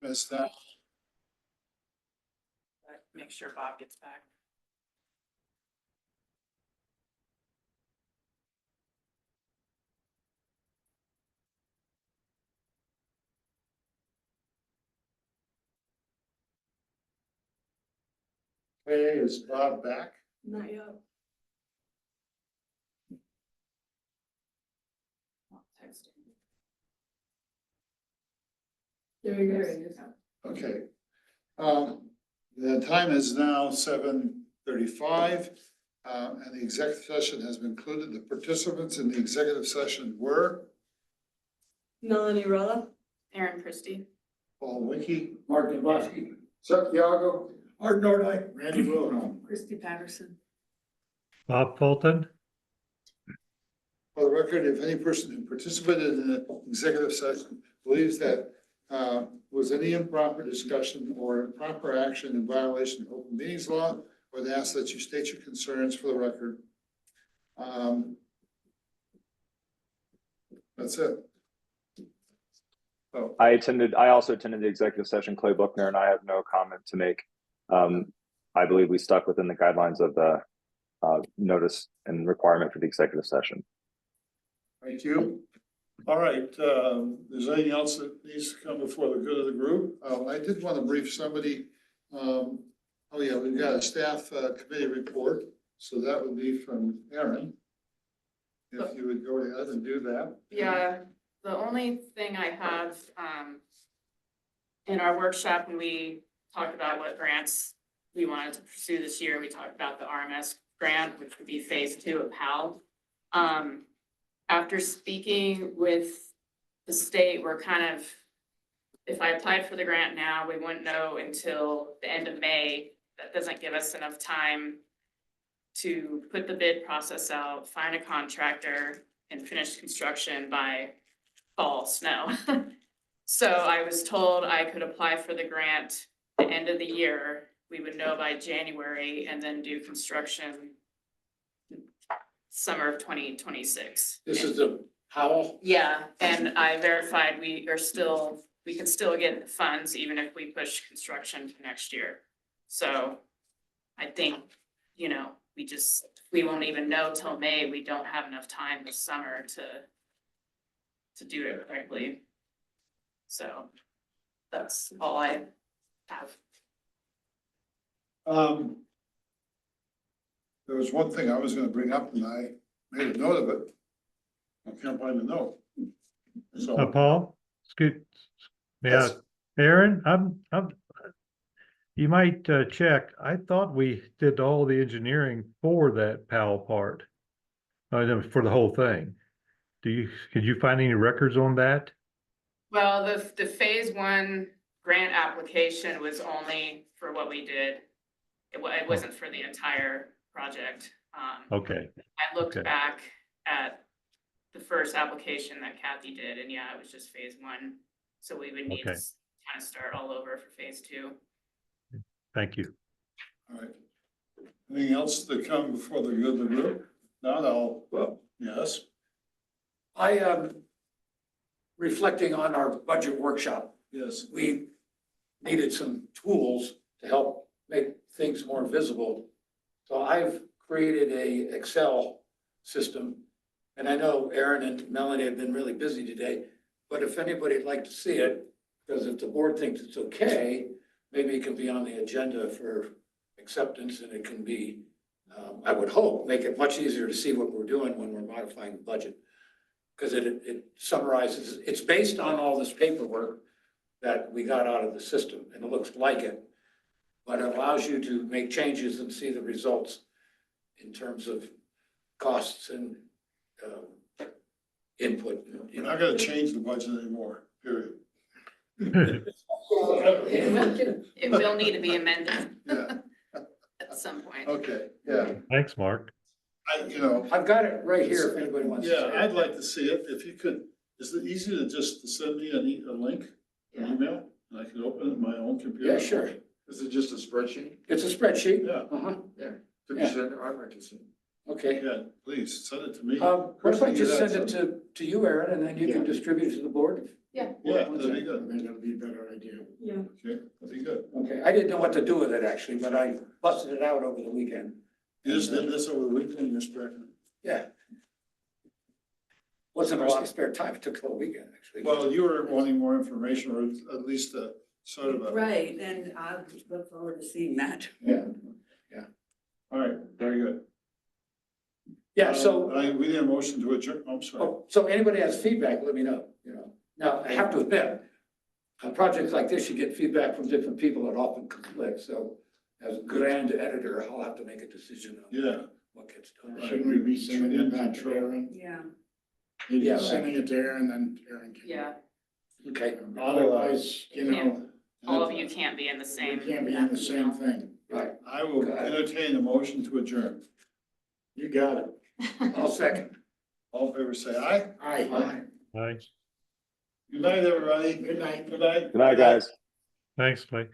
missed that. Make sure Bob gets back. Hey, is Bob back? Not yet. There he goes. Okay. The time is now 7:35, and the executive session has been concluded. The participants in the executive session were Melanie Rella. Aaron Christie. Paul Winkie, Mark Dubowski. Seth Yago, Art Nordine. Randy Wilhelm. Christie Patterson. Bob Fulton. For the record, if any person who participated in the executive session believes that was any improper discussion or improper action in violation of open meetings law, would ask that you state your concerns for the record. That's it. So, I also attended the executive session, Clay Buckner, and I have no comment to make. I believe we stuck within the guidelines of the notice and requirement for the executive session. thank you. All right, is there anything else that needs to come before the good of the group? I did want to brief somebody. Oh yeah, we've got a staff committee report, so that would be from Aaron. If you would go ahead and do that. Yeah, the only thing I have, in our workshop, when we talked about what grants we wanted to pursue this year, we talked about the RMS grant, which would be phase 2 of PAL. After speaking with the state, we're kind of, if I applied for the grant now, we wouldn't know until the end of May. That doesn't give us enough time to put the bid process out, find a contractor, and finish construction by fall snow. So I was told I could apply for the grant the end of the year. We would know by January and then do construction summer of 2026. This is the Howell. Yeah, and I verified we can still get funds even if we push construction to next year. So I think, we won't even know till May. We don't have enough time this summer to do it correctly. So that's all I have. There was one thing I was gonna bring up and I made a note of it. I can't find the note. So, Paul, excuse, yeah, Yes. Aaron, you might check. I thought we did all the engineering for that PAL part. For the whole thing. Could you find any records on that? Well, the phase 1 grant application was only for what we did. It wasn't for the entire project. Okay, I looked okay. back at the first application that Kathy did, and yeah, it was just phase 1. So we would need to Okay. kind of start all over for phase 2. Thank you. all right. Anything else to come before the good of the group? Not well, yes. I reflecting on our budget workshop, Yes. we needed some tools to help make things more visible. So I've created a Excel system. And I know Aaron and Melanie have been really busy today, but if anybody'd like to see it, because if the board thinks it's okay, maybe it can be on the agenda for acceptance, and it can be, I would hope, make it much easier to see what we're doing when we're modifying the budget. Because it summarizes, it's based on all this paperwork that we got out of the system, and it looks like it. But it allows you to make changes and see the results in terms of costs and input. You're not gonna change the budget anymore, period. It will need to be amended Yeah, at some point. okay, yeah. Thanks, Mark. I've got it right here if anybody wants to see Yeah, it. I'd like to see it. If you could, is it easy to just send me a link, an email, and I can open it in my own computer? Yeah, sure. Is it just a spreadsheet? It's a spreadsheet. Yeah. Uh-huh. Could Yeah. you send it? I'd like to see it. Okay. Yeah, please, send it to me. What if I just send it to you, Aaron, and then you can distribute it to the board? Yeah. Yeah, that'd be good. That'd be a better idea. Yeah. Okay, that'd be good. Okay, I didn't know what to do with it actually, but I busted it out over the weekend. You just did this over the weekend, Mr. Beckman? Yeah. Wasn't a lot of spare time, it took the whole weekend, actually. Well, you were wanting more information or at least a sort of a. Right, and I look forward to seeing that. Yeah, All right, very good. yeah, so, We need a motion to adjourn, I'm sorry. oh, so anybody has feedback, let me know, you know. Now, I have to admit, on projects like this, you get feedback from different people that often conflict, so as a grand editor, I'll have to make a decision on Yeah, what gets done. Shouldn't we be sending it back to Aaron? Yeah. Yeah. Sending it to Aaron, then Aaron can. Yeah, Okay, Otherwise, you know, all of you can't be in the we same. can't be in the same thing. right, I will entertain a motion to adjourn. You got it. I'll second. All in favor, say aye. Aye. Aye. Good night, everybody. Good night. Good night. Good night, guys. Thanks, Mike.